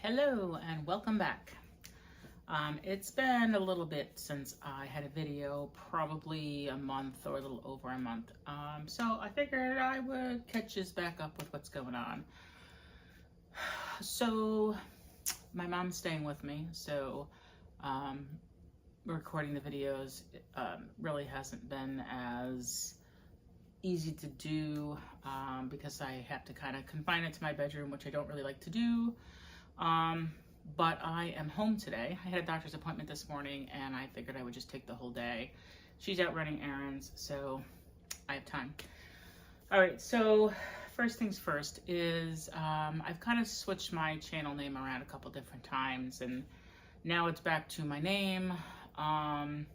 Hello and welcome back. It's been a little bit since I had a video, probably a month or a little over a month. So I figured I would catch us back up with what's going on. So my mom's staying with me, so recording the videos really hasn't been as easy to do because I have to kind of confine it to my bedroom, which I don't really like to do. But I am home today. I had a doctor's appointment this morning and I figured I would just take the whole day. She's out running errands, so I have time. All right, so first things first is I've kind of switched my channel name around a couple different times and now it's back to my name. But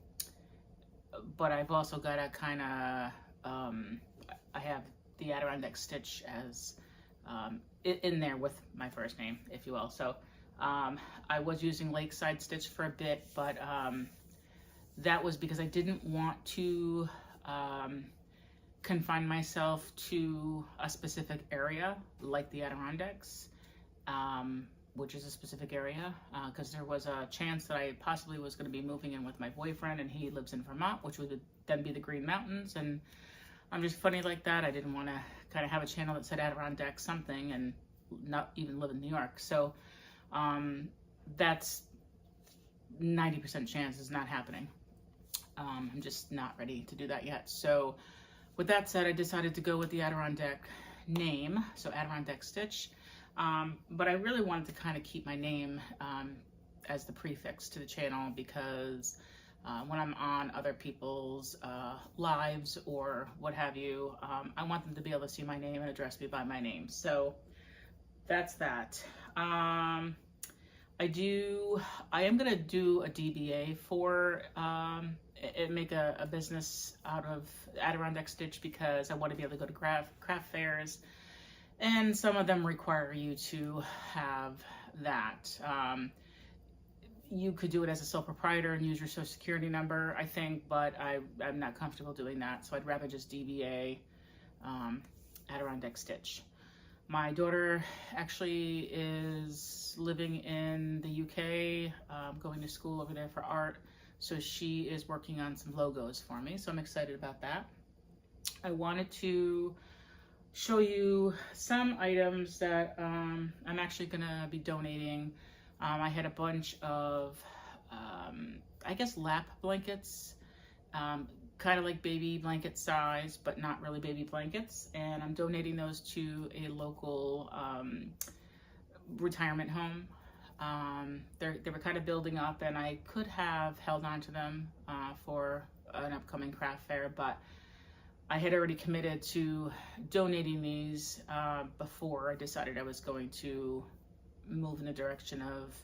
I've also got a kind of, I have the Adirondack Stitch as in there with my first name, if you will. So I was using Lakeside Stitch for a bit, but that was because I didn't want to confine myself to a specific area like the Adirondacks, which is a specific area, because there was a chance that I possibly was going to be moving in with my boyfriend, and he lives in Vermont, which would then be the Green Mountains, and I'm just funny like that. I didn't want to kind of have a channel that said Adirondack something and not even live in New York. So that's 90% chance is not happening. I'm just not ready to do that yet. So with that said, I decided to go with the Adirondack name, so Adirondack Stitch. But I really wanted to kind of keep my name as the prefix to the channel because when I'm on other people's lives or what have you, I want them to be able to see my name and address me by my name. So that's that. I am gonna do a DBA for make a business out of Adirondack Stitch because I want to be able to go to craft fairs, and some of them require you to have that. You could do it as a sole proprietor and use your social security number, I think, but I'm not comfortable doing that, so I'd rather just DBA Adirondack Stitch. My daughter actually is living in the UK, going to school over there for art, so she is working on some logos for me, so I'm excited about that. I wanted to show you some items that I'm actually gonna be donating. I had a bunch of, I guess, lap blankets, kind of like baby blanket size, but not really baby blankets. And I'm donating those to a local retirement home. They were kind of building up and I could have held on to them for an upcoming craft fair, but I had already committed to donating these before I decided I was going to move in the direction of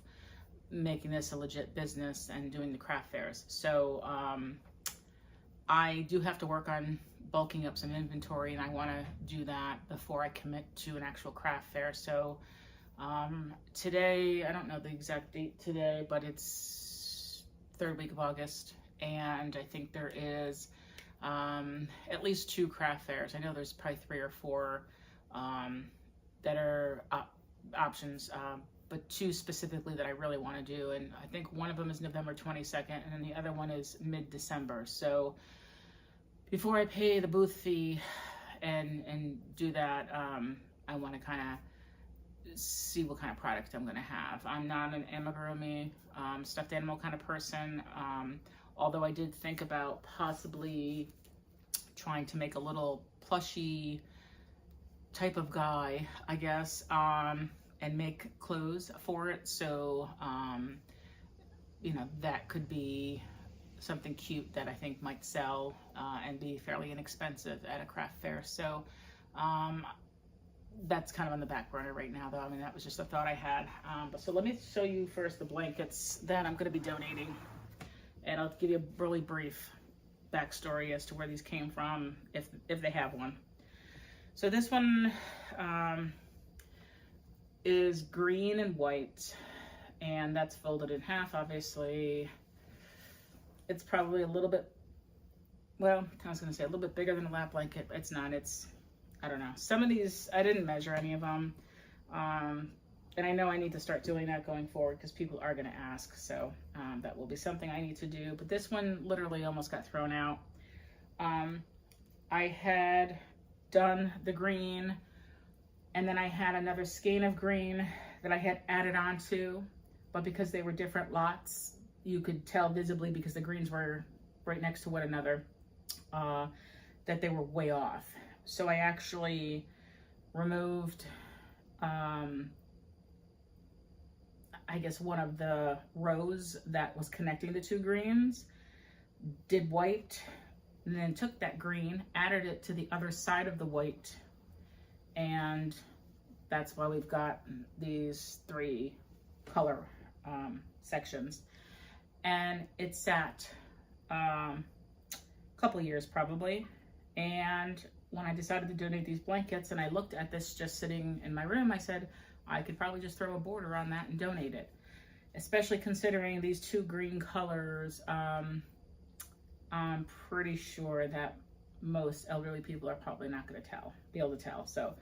making this a legit business and doing the craft fairs. So I do have to work on bulking up some inventory, and I want to do that before I commit to an actual craft fair. So today, I don't know the exact date today, but it's third week of August, and I think there is at least 2 craft fairs. I know there's probably 3 or 4 that are options, but 2 specifically that I really want to do, and I think one of them is November 22nd and then the other one is mid-December. So before I pay the booth fee and do that, I want to kind of see what kind of product I'm going to have. I'm not an amigurumi stuffed animal kind of person, although I did think about possibly trying to make a little plushy type of guy, I guess, and make clothes for it. So, you know, that could be something cute that I think might sell and be fairly inexpensive at a craft fair. So that's kind of on the back burner right now, though. I mean, that was just a thought I had. But so let me show you first the blankets that I'm going to be donating, and I'll give you a really brief backstory as to where these came from, if they have one. So this one is green and white, and that's folded in half. Obviously, it's probably a little bit, well, I was gonna say a little bit bigger than a lap blanket, but it's not. It's, I don't know. Some of these, I didn't measure any of them. And I know I need to start doing that going forward because people are going to ask. So that will be something I need to do. But this one literally almost got thrown out. I had done the green, and then I had another skein of green that I had added on to, but because they were different lots, you could tell visibly because the greens were right next to one another, that they were way off. So I actually removed, I guess one of the rows that was connecting the two greens, did white, and then took that green, added it to the other side of the white, and that's why we've got these three color sections. And it sat a couple years probably, and when I decided to donate these blankets and I looked at this just sitting in my room, I said I could probably just throw a border on that and donate it, especially considering these two green colors. I'm pretty sure that most elderly people are probably not going to be able to tell. So,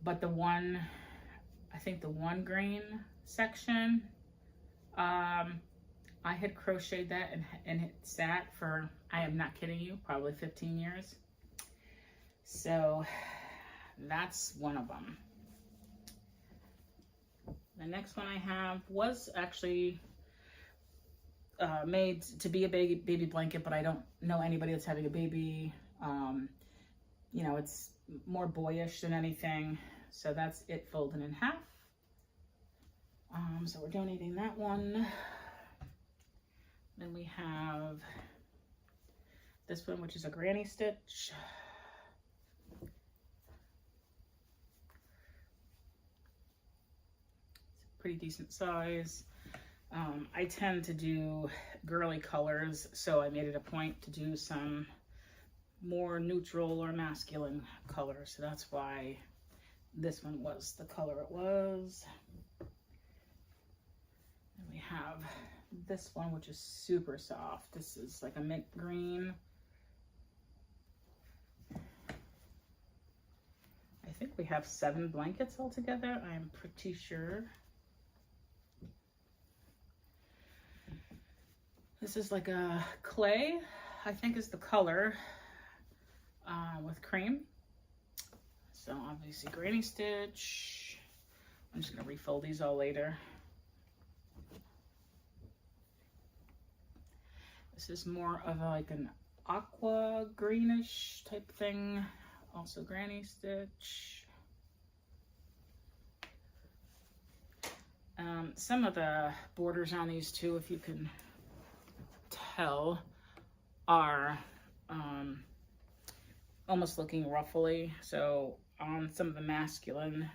but the one, I think the one green section, I had crocheted that and it sat for, I am not kidding you, probably 15 years. So that's one of them. The next one I have was actually made to be a baby blanket, but I don't know anybody that's having a baby. You know, it's more boyish than anything. So that's it folded in half. So we're donating that one. Then we have this one, which is a granny stitch. It's a pretty decent size. I tend to do girly colors, so I made it a point to do some more neutral or masculine colors. So that's why this one was the color it was. And we have this one, which is super soft. This is like a mint green. I think we have 7 blankets altogether, I'm pretty sure. This is like a clay, I think is the color, with cream. So obviously granny stitch. I'm just gonna refold these all later. This is more of like an aqua greenish type thing. Also granny stitch. Some of the borders on these two, if you can tell, are almost looking ruffly. So on some of the masculine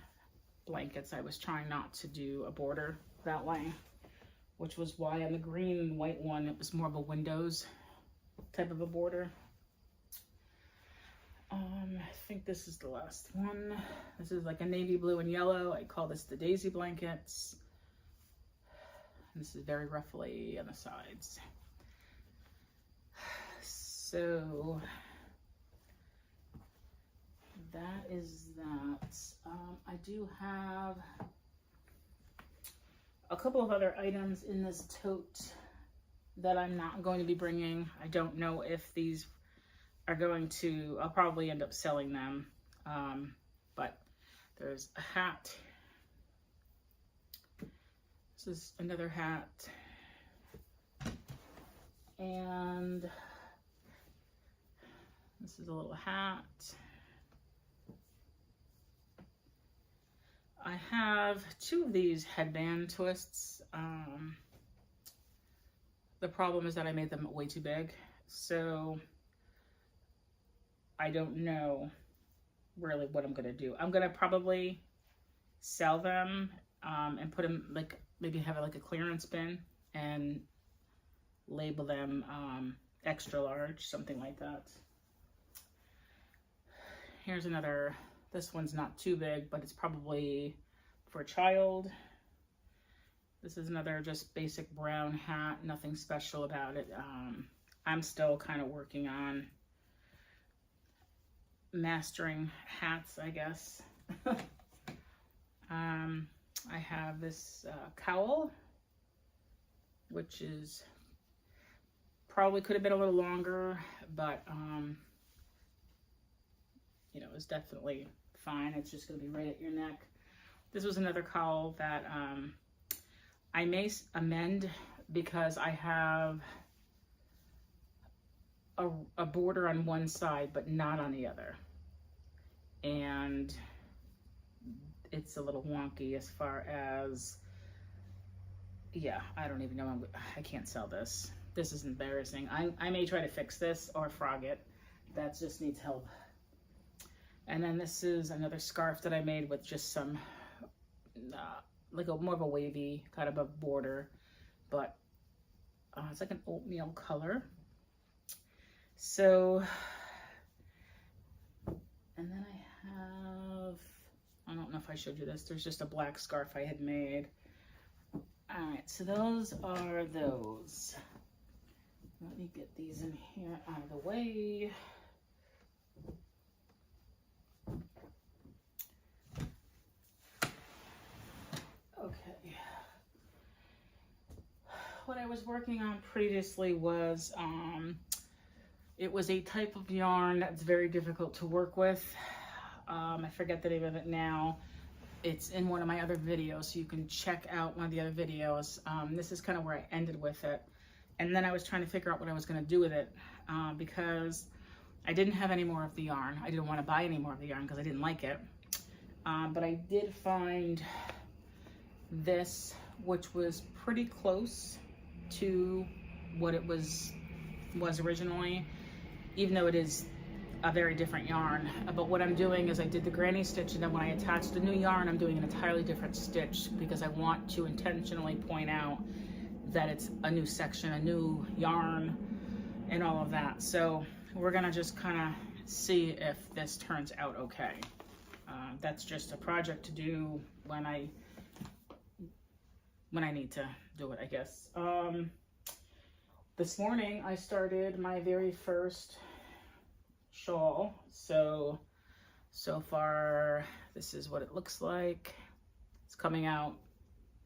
blankets, I was trying not to do a border that way, which was why on the green and white one, it was more of a windows type of a border. I think this is the last one. This is like a navy blue and yellow. I call this the daisy blankets. This is very ruffly on the sides. So that is that. I do have a couple of other items in this tote that I'm not going to be bringing. I don't know if these are going to, I'll probably end up selling them. But there's a hat. This is another hat. And this is a little hat. I have 2 of these headband twists. The problem is that I made them way too big, so I don't know really what I'm gonna do. I'm gonna probably sell them and put them, like, maybe have like a clearance bin and label them extra large, something like that. Here's another, this one's not too big, but it's probably for a child. This is another just basic brown hat, nothing special about it. I'm still kind of working on mastering hats, I guess. I have this cowl, which is probably could have been a little longer, but you know, it's definitely fine. It's just going to be right at your neck. This was another cowl that I may amend because I have a border on one side but not on the other, and it's a little wonky as far as, yeah, I don't even know. I can't sell this. This is embarrassing. I may try to fix this or frog it. That just needs help. And then this is another scarf that I made with just some like more of a wavy kind of a border, but it's like an oatmeal color. So, and then I don't know if I showed you this, there's just a black scarf I had made. All right, so those are those. Let me get these in here out of the way. Okay. What I was working on previously was, it was a type of yarn that's very difficult to work with. I forget the name of it now. It's in one of my other videos, so you can check out one of the other videos. This is kind of where I ended with it. And then I was trying to figure out what I was going to do with it, because I didn't have any more of the yarn. I didn't want to buy any more of the yarn because I didn't like it. But I did find this, which was pretty close to what it was originally, even though it is a very different yarn. But what I'm doing is I did the granny stitch, and then when I attach the new yarn, I'm doing an entirely different stitch because I want to intentionally point out that it's a new section, a new yarn, and all of that. So we're gonna just kind of see if this turns out okay. That's just a project to do when I need to do it, I guess. This morning I started my very first shawl. So far this is what it looks like. It's coming out,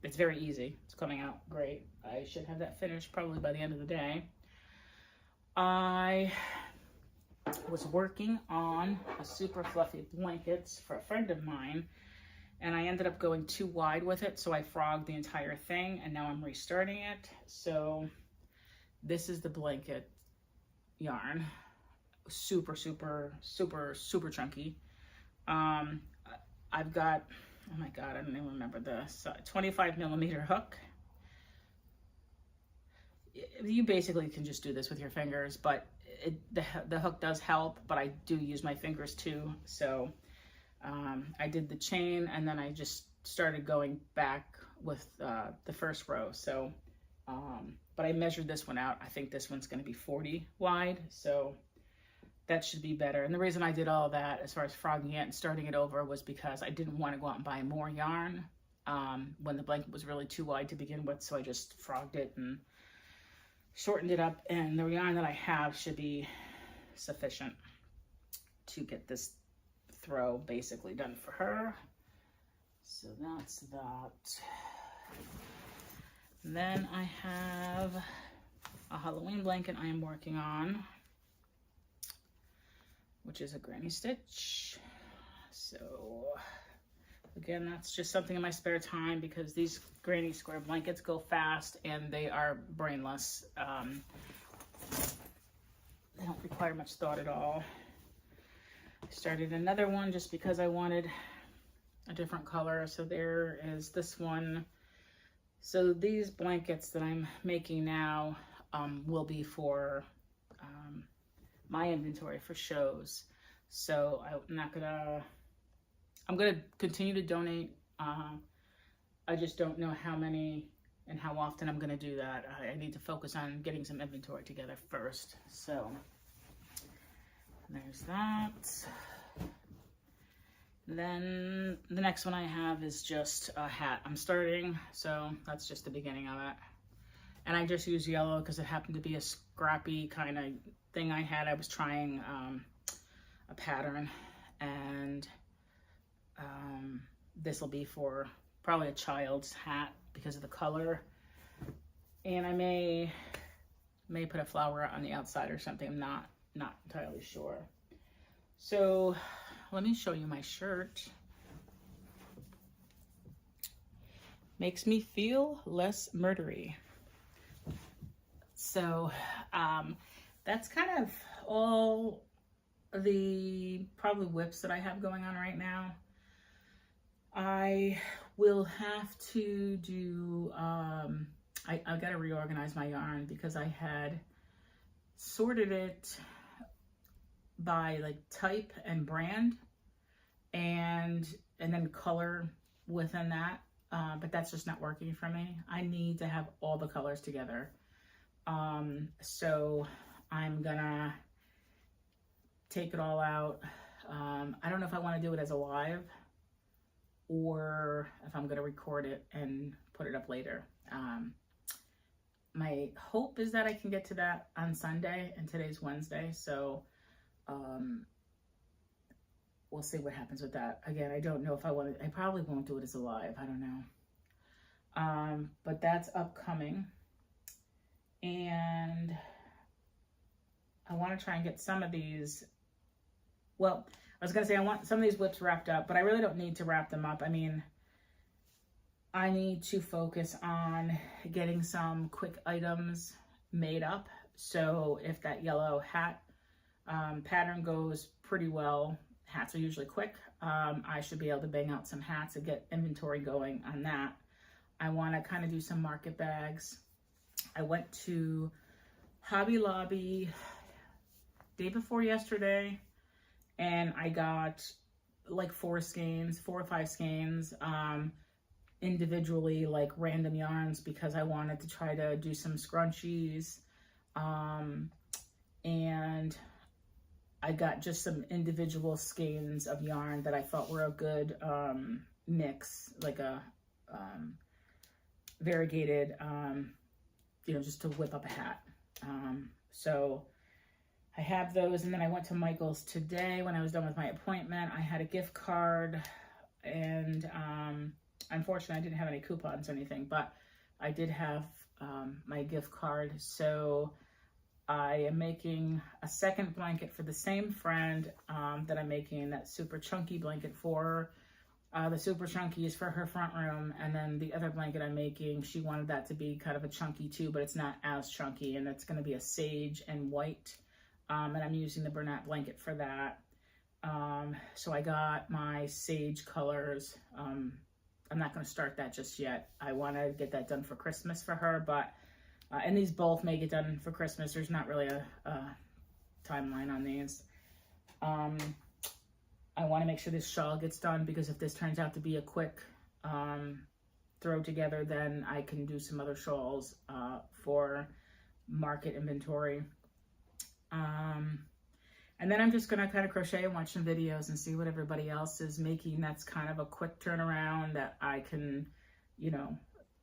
it's very easy. It's coming out great. I should have that finished probably by the end of the day. I was working on a super fluffy blankets for a friend of mine, and I ended up going too wide with it, so I frogged the entire thing, and now I'm restarting it. So this is the blanket yarn. Super, super, super, super chunky. I've got, oh my God, I don't even remember the 25mm hook. You basically can just do this with your fingers, but the hook does help, but I do use my fingers too. So I did the chain, and then I just started going back with the first row. So, but I measured this one out. I think this one's going to be 40 wide, so that should be better. And the reason I did all that as far as frogging it and starting it over was because I didn't want to go out and buy more yarn when the blanket was really too wide to begin with. So I just frogged it and shortened it up, and the yarn that I have should be sufficient to get this throw basically done for her. So that's that. And then I have a Halloween blanket I am working on, which is a granny stitch. So again, that's just something in my spare time because these granny square blankets go fast and they are brainless. They don't require much thought at all. I started another one just because I wanted a different color. So there is this one. So these blankets that I'm making now will be for my inventory for shows. So I'm gonna continue to donate. I just don't know how many and how often I'm gonna do that. I need to focus on getting some inventory together first. So there's that. Then the next one I have is just a hat I'm starting. So that's just the beginning of it. And I just use yellow because it happened to be a scrappy kind of thing I had. I was trying a pattern, and this will be for probably a child's hat because of the color. And I may put a flower on the outside or something. I'm not entirely sure. So let me show you my shirt. Makes me feel less murdery. So that's kind of all the probably whips that I have going on right now. I will have to do, I've got to reorganize my yarn because I had sorted it by like type and brand and then color within that. But that's just not working for me. I need to have all the colors together. So I'm gonna take it all out. I don't know if I want to do it as a live or if I'm gonna record it and put it up later. My hope is that I can get to that on Sunday, and today's Wednesday, so we'll see what happens with that. Again, I don't know if I want to, I probably won't do it as a live, I don't know. But that's upcoming. And I want to try and get some of these, well, I was going to say I want some of these whips wrapped up, but I really don't need to wrap them up. I mean, I need to focus on getting some quick items made up. So if that yellow hat pattern goes pretty well, hats are usually quick. I should be able to bang out some hats and get inventory going on that. I want to kind of do some market bags. I went to Hobby Lobby day before yesterday, and I got like 4 or 5 skeins, individually, like random yarns, because I wanted to try to do some scrunchies, and I got just some individual skeins of yarn that I thought were a good mix, like a variegated, you know, just to whip up a hat. So I have those, and then I went to Michael's today when I was done with my appointment. I had a gift card, and unfortunately I didn't have any coupons or anything, but I did have my gift card. So I am making a second blanket for the same friend that I'm making that super chunky blanket for. The super chunky is for her front room, and then the other blanket I'm making, she wanted that to be kind of a chunky too, but it's not as chunky, and it's going to be a sage and white, and I'm using the Bernat blanket for that. So I got my sage colors. I'm not going to start that just yet. I want to get that done for Christmas for her, but and these both may get done for Christmas. There's not really a timeline on these. I want to make sure this shawl gets done, because if this turns out to be a quick throw together, then I can do some other shawls for market inventory. And then I'm just going to kind of crochet and watch some videos and see what everybody else is making. That's kind of a quick turnaround that I can, you know,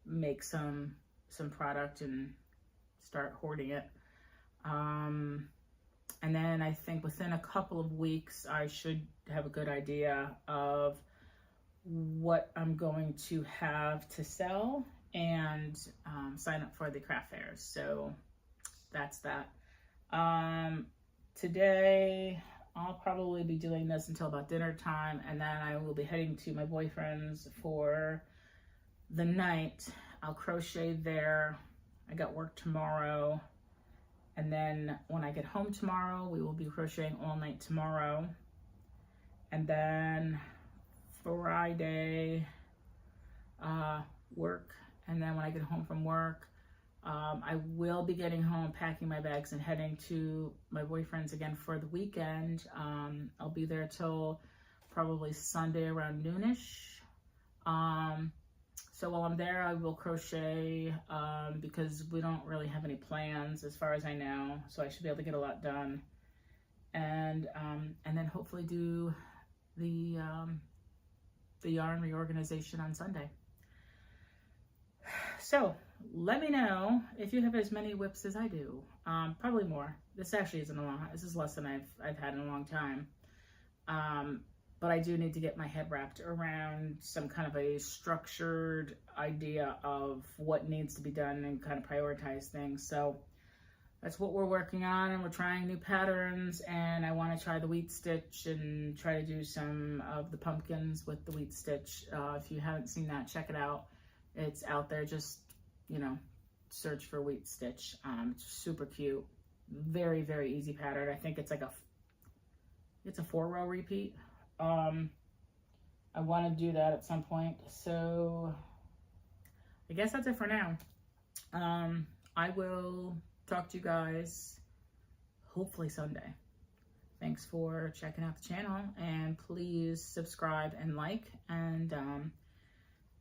make some product and start hoarding it. And then I think within a couple of weeks, I should have a good idea of what I'm going to have to sell and sign up for the craft fairs. So that's that. Today, I'll probably be doing this until about dinner time, and then I will be heading to my boyfriend's for the night. I'll crochet there. I got work tomorrow. And then when I get home tomorrow, we will be crocheting all night tomorrow. And then Friday, work. And then when I get home from work, I will be getting home, packing my bags, and heading to my boyfriend's again for the weekend. I'll be there till probably Sunday around noonish. So while I'm there, I will crochet because we don't really have any plans as far as I know. So I should be able to get a lot done. And then hopefully do the yarn reorganization on Sunday. So let me know if you have as many whips as I do. Probably more. This actually isn't a long. This is less than I've had in a long time. but I do need to get my head wrapped around some kind of a structured idea of what needs to be done and kind of prioritize things. So that's what we're working on, and we're trying new patterns, and I want to try the wheat stitch and try to do some of the pumpkins with the wheat stitch. If you haven't seen that, check it out. It's out there. Just, you know, search for wheat stitch. It's super cute. Very, very easy pattern. I think it's like it's a 4-row repeat. I want to do that at some point. So I guess that's it for now. I will talk to you guys hopefully Sunday. Thanks for checking out the channel, and please subscribe and like, and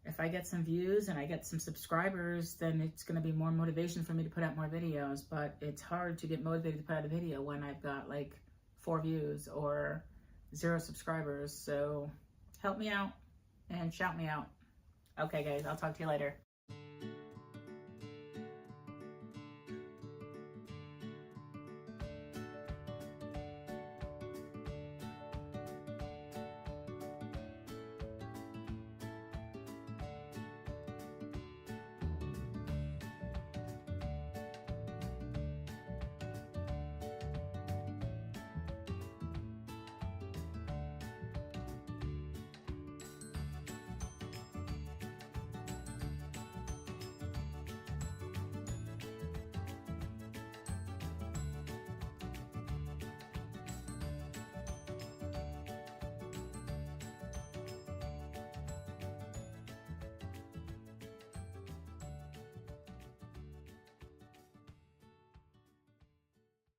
if I get some views and I get some subscribers, then it's going to be more motivation for me to put out more videos. But it's hard to get motivated to put out a video when I've got like 4 views or 0 subscribers. So help me out and shout me out. Okay guys, I'll talk to you later.